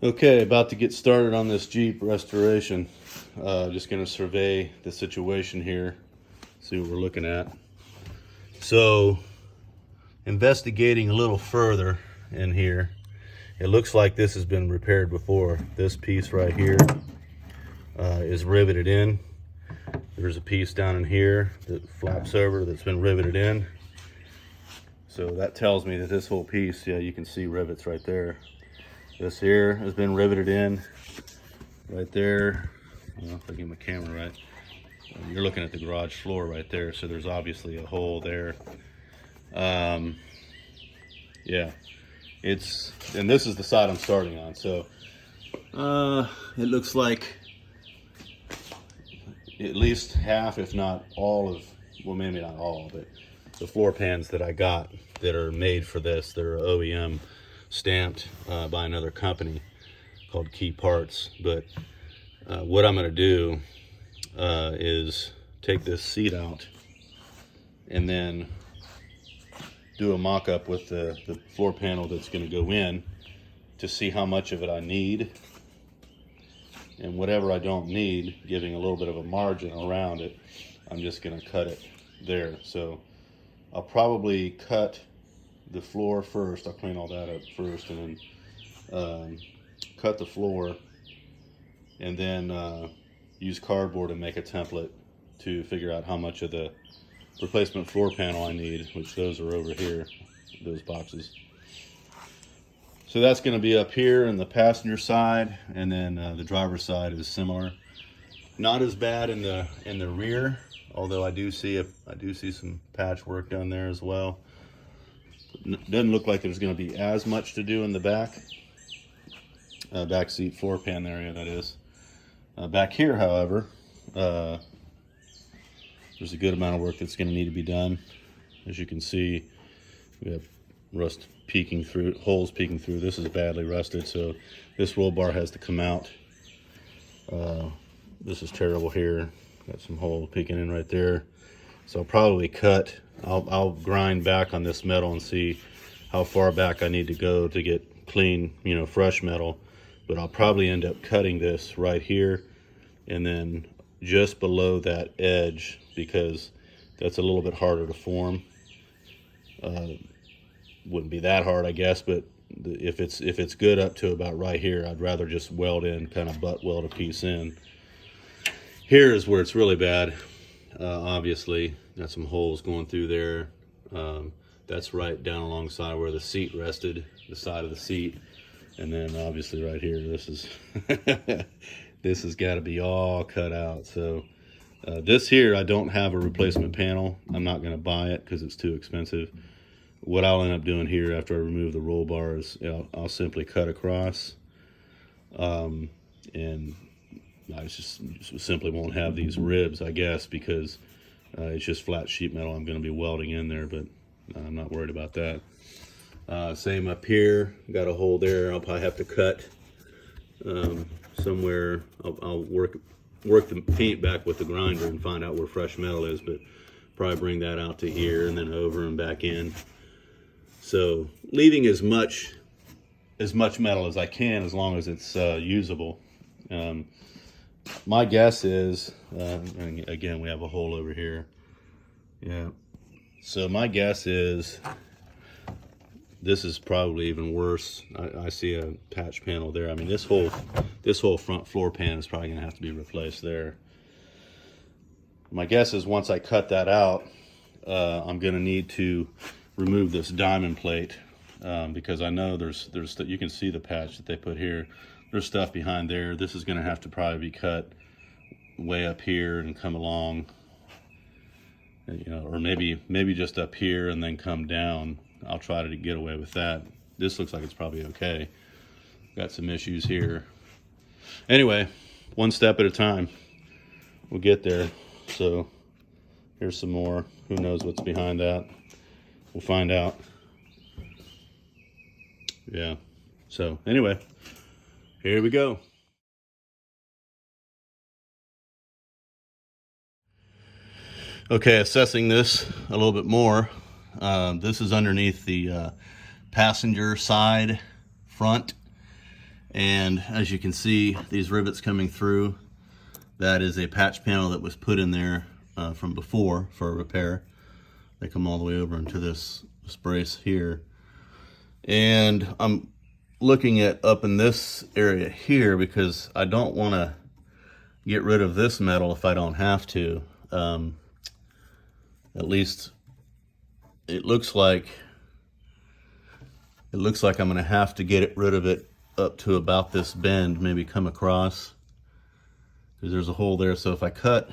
Okay, about to get started on this Jeep restoration. Just going to survey the situation here, see what we're looking at. So, investigating a little further in here, it looks like this has been repaired before. This piece right here is riveted in. There's a piece down in here that flaps over that's been riveted in. So that tells me that this whole piece, yeah, you can see rivets right there. This here has been riveted in right there. Well, if I get my camera right, you're looking at the garage floor right there, so there's obviously a hole there. Yeah, and this is the side I'm starting on, so it looks like at least half, if not all of, well, maybe not all, but the floor pans that I got that are made for this, that are OEM stamped by another company called Key Parts. But what I'm going to do is take this seat out and then do a mock-up with the floor panel that's going to go in to see how much of it I need, and whatever I don't need, giving a little bit of a margin around it, I'm just going to cut it there. So I'll probably cut the floor first. I'll clean all that up first, and then cut the floor, and then use cardboard and make a template to figure out how much of the replacement floor panel I need, which those are over here, those boxes. So that's going to be up here in the passenger side, and then the driver's side is similar. Not as bad in the rear, although I do see some patchwork done there as well. Doesn't look like there's going to be as much to do in the back seat floor pan area, that is. Back here, however, there's a good amount of work that's going to need to be done. As you can see, we have rust peeking through, holes peeking through. This is badly rusted, so this roll bar has to come out. This is terrible here. Got some hole peeking in right there. So I'll probably cut. I'll grind back on this metal and see how far back I need to go to get clean, fresh metal. But I'll probably end up cutting this right here and then just below that edge, because that's a little bit harder to form. Wouldn't be that hard, I guess, but if it's good up to about right here, I'd rather just weld in, kind of butt weld a piece in. Here is where it's really bad. Obviously, got some holes going through there. That's right down alongside where the seat rested, the side of the seat. And then obviously right here, this is this has got to be all cut out. So this here, I don't have a replacement panel. I'm not going to buy it because it's too expensive. What I'll end up doing here after I remove the roll bar is I'll simply cut across, and I just simply won't have these ribs, I guess, because it's just flat sheet metal I'm going to be welding in there, but I'm not worried about that. Same up here, got a hole there. I'll probably have to cut somewhere. I'll work the paint back with the grinder and find out where fresh metal is, but probably bring that out to here and then over and back in. So leaving as much metal as I can, as long as it's usable. My guess is, and again, we have a hole over here. Yeah. So my guess is this is probably even worse. I see a patch panel there. I mean, this whole front floor pan is probably going to have to be replaced there. My guess is once I cut that out, I'm going to need to remove this diamond plate, because I know there's you can see the patch that they put here. There's stuff behind there. This is going to have to probably be cut way up here and come along, or maybe just up here and then come down. I'll try to get away with that. This looks like it's probably okay. Got some issues here. Anyway, one step at a time. We'll get there. So here's some more. Who knows what's behind that? We'll find out. Yeah. So anyway, here we go. Okay, assessing this a little bit more. This is underneath the passenger side front, And as you can see, these rivets coming through, that is a patch panel that was put in there from before for a repair. They come all the way over into this brace here. And I'm looking at up in this area here because I don't want to get rid of this metal if I don't have to. At least it looks like I'm going to have to get rid of it up to about this bend, maybe come across, because there's a hole there. So if I cut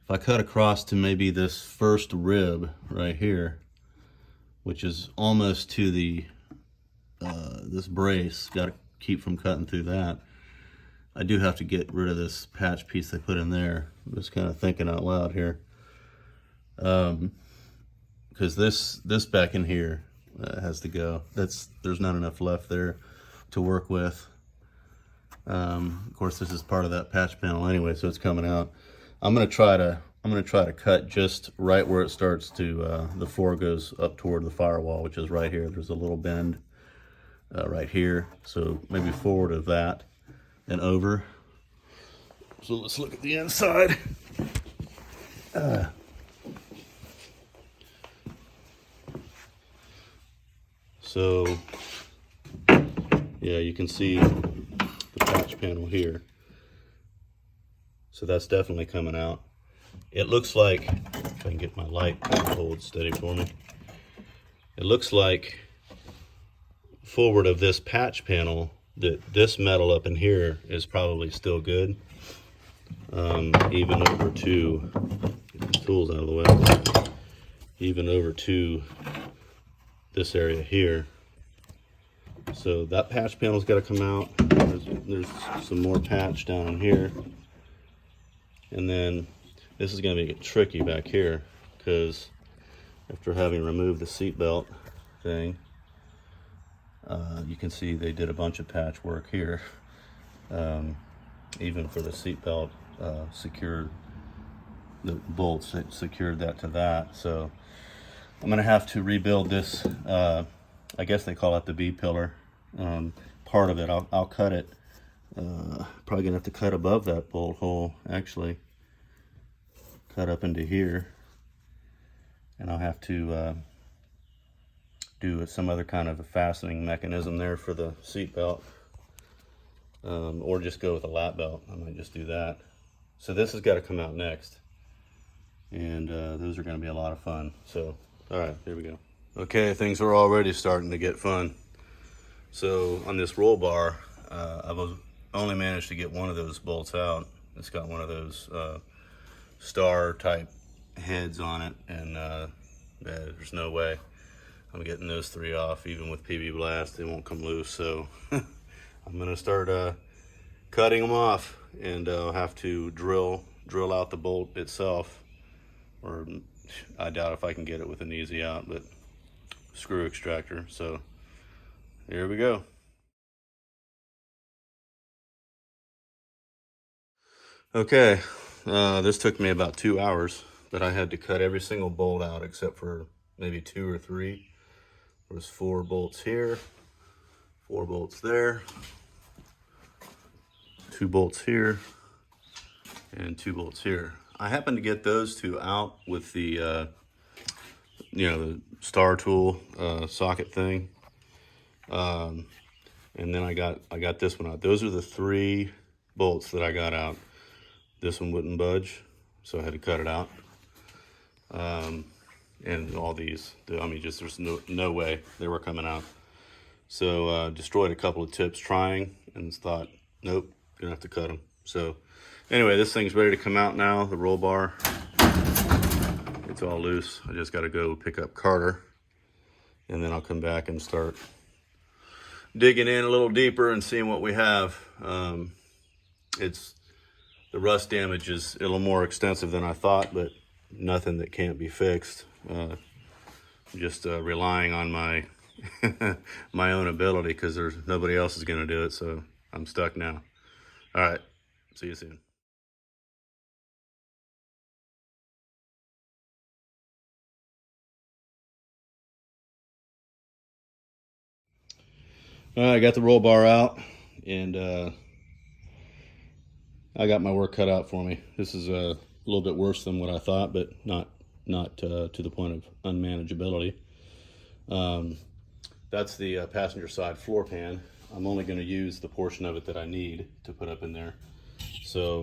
across to maybe this first rib right here, which is almost to the this brace, got to keep from cutting through that. I do have to get rid of this patch piece they put in there. I'm just kind of thinking out loud here, because this back in here has to go. There's not enough left there to work with. Of course, this is part of that patch panel anyway, so it's coming out. I'm gonna try to cut just right where it starts to the floor goes up toward the firewall, which is right here. There's a little bend right here, so maybe forward of that and over. So let's look at the inside. So yeah, you can see the patch panel here. So that's definitely coming out. It looks like, if I can get my light to hold steady for me, it looks like forward of this patch panel that this metal up in here is probably still good. Even over to, get the tools out of the way, even over to this area here. So that patch panel's got to come out. There's some more patch down in here. And then this is going to be tricky back here, because after having removed the seat belt thing, you can see they did a bunch of patch work here. Even for the seat belt, secured the bolts, it secured that to that. So I'm going to have to rebuild this. I guess they call it the B pillar. Part of it, I'll cut it. Probably gonna have to cut above that bolt hole, actually. Cut up into here. And I'll have to do some other kind of a fastening mechanism there for the seat belt. Or just go with a lap belt. I might just do that. So this has got to come out next. And those are going to be a lot of fun. So, all right, here we go. Okay, things are already starting to get fun. So on this roll bar, I've only managed to get one of those bolts out. It's got one of those star type heads on it, and there's no way I'm getting those three off. Even with PB Blast, they won't come loose. So I'm gonna start cutting them off, and I'll have to drill out the bolt itself, or I doubt if I can get it with an easy out, but screw extractor. So here we go. Okay, this took me about 2 hours, but I had to cut every single bolt out except for maybe 2 or 3. There was 4 bolts here, 4 bolts there, 2 bolts here, and 2 bolts here. I happened to get those 2 out with the the star tool socket thing, and then I got this one out. Those are the 3 bolts that I got out. This one wouldn't budge, so I had to cut it out. And all these, I mean, just there's no way they were coming out. So destroyed a couple of tips trying, and thought, nope, gonna have to cut them. So anyway, this thing's ready to come out now. The roll bar, it's all loose. I just got to go pick up Carter, and then I'll come back and start digging in a little deeper and seeing what we have. The rust damage is a little more extensive than I thought, but nothing that can't be fixed. Just relying on my my own ability, because there's nobody else is going to do it, so I'm stuck now. All right, see you soon. I got the roll bar out, and I got my work cut out for me. This is a little bit worse than what I thought, but not to the point of unmanageability. That's the passenger side floor pan. I'm only going to use the portion of it that I need to put up in there. So,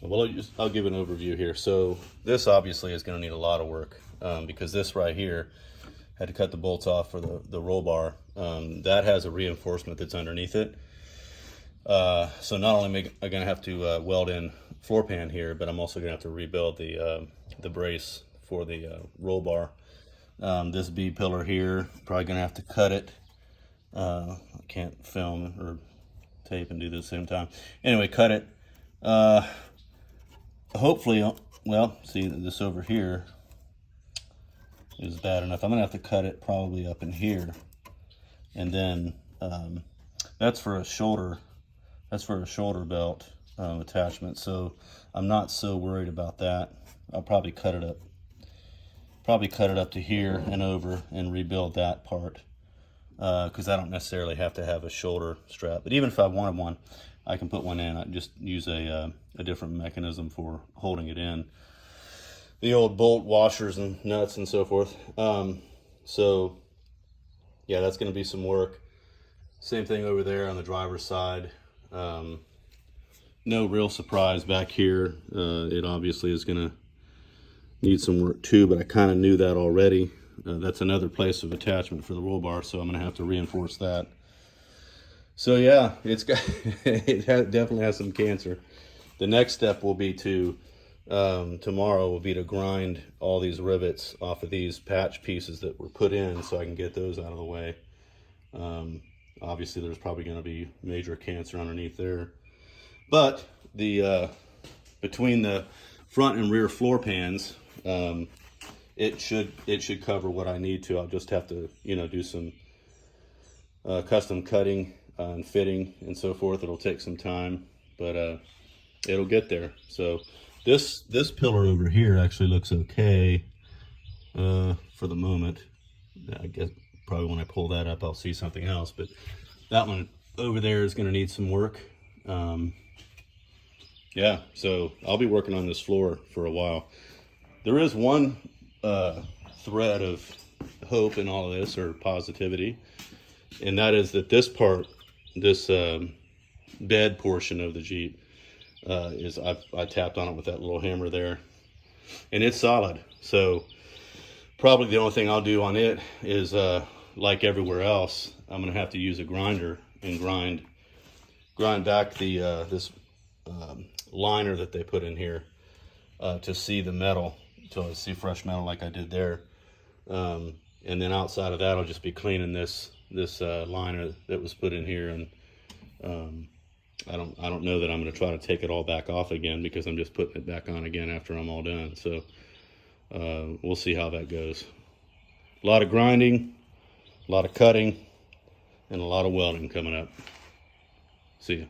well, I'll give an overview here. So this obviously is going to need a lot of work because this right here, had to cut the bolts off for the roll bar. That has a reinforcement that's underneath it. So not only am I going to have to weld in floor pan here, but I'm also going to have to rebuild the brace for the roll bar. This B pillar here, probably going to have to cut it. I can't film or tape and do this at the same time. Anyway, cut it. Hopefully, well, see this over here is bad enough. I'm gonna have to cut it probably up in here, and then that's for a shoulder belt attachment. So I'm not so worried about that. I'll probably cut it up to here and over and rebuild that part because I don't necessarily have to have a shoulder strap. But even if I wanted one, I can put one in. I just use a different mechanism for holding it in. The old bolt washers and nuts and so forth. So yeah, that's going to be some work. Same thing over there on the driver's side. No real surprise back here. It obviously is going to need some work too, but I kind of knew that already. That's another place of attachment for the roll bar, so I'm going to have to reinforce that. So yeah, it's got definitely has some cancer. The next step will be to tomorrow will be to grind all these rivets off of these patch pieces that were put in, so I can get those out of the way. Obviously, there's probably going to be major cancer underneath there, but the between the front and rear floor pans, it should cover what I need to. I'll just have to do some custom cutting and fitting and so forth. It'll take some time, but it'll get there. So this pillar over here actually looks okay for the moment. I guess probably when I pull that up I'll see something else, but that one over there is going to need some work. Yeah, so I'll be working on this floor for a while. There is one thread of hope in all of this, or positivity, and that is that this part, this bed portion of the Jeep, I tapped on it with that little hammer there, and it's solid. So probably the only thing I'll do on it is like everywhere else, I'm gonna have to use a grinder and grind back the this liner that they put in here to see the metal, to see fresh metal like I did there. And then outside of that, I'll just be cleaning this liner that was put in here, and I don't know that I'm going to try to take it all back off again, because I'm just putting it back on again after I'm all done. So we'll see how that goes. A lot of grinding, a lot of cutting, and a lot of welding coming up. See ya.